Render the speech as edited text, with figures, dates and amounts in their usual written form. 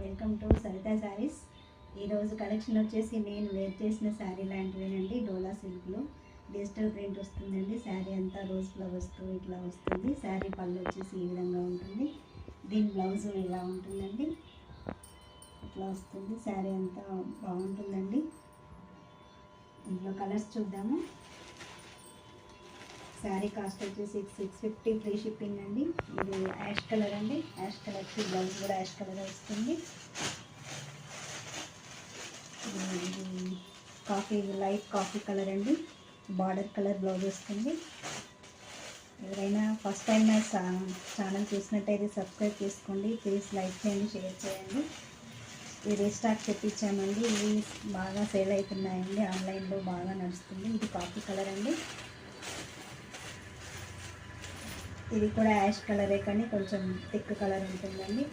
Welcome to Sarita saris. ఈరోజు collection వచ్చేసి నేను వేర్ చేసిన శారీ లాంటివేనండి. డోలా సిల్క్లో డిజిటల్ ప్రింట్ వస్తుందండి. శారీ అంతా రోజ్ ఫ్లవర్స్తో ఇట్లా వస్తుంది. శారీ పళ్ళు వచ్చేసి ఈ విధంగా ఉంటుంది. దీని బ్లౌజ్ ఇలా ఉంటుందండి, ఇట్లా వస్తుంది. శారీ అంతా బాగుంటుందండి. ఇందులో కలర్స్ చూద్దాము. శారీ కాస్ట్ వచ్చేసి 650 ఫ్రీ షిప్పింగ్ అండి. ఇది యాష్ కలర్ అండి. యాష్ కలర్కి బ్లౌజ్ కూడా యాష్ కలర్ వస్తుంది. లైట్ కాఫీ కలర్ అండి. బార్డర్ కలర్ బ్లౌజ్ వస్తుంది. ఎవరైనా ఫస్ట్ టైం నా ఛానల్ చూసినట్టయితే సబ్స్క్రైబ్ చేసుకోండి. ప్లీజ్ లైక్ చేయండి, షేర్ చేయండి. ఇది రీస్టాక్ తెప్పించామండి. ఇవి బాగా సేల్ అవుతున్నాయండి, ఆన్లైన్లో బాగా నడుస్తుంది. ఇది కాఫీ కలర్ అండి. ఇది కూడా యాష్ కలరే కానీ కొంచెం థిక్ కలర్ ఉంటుందండి.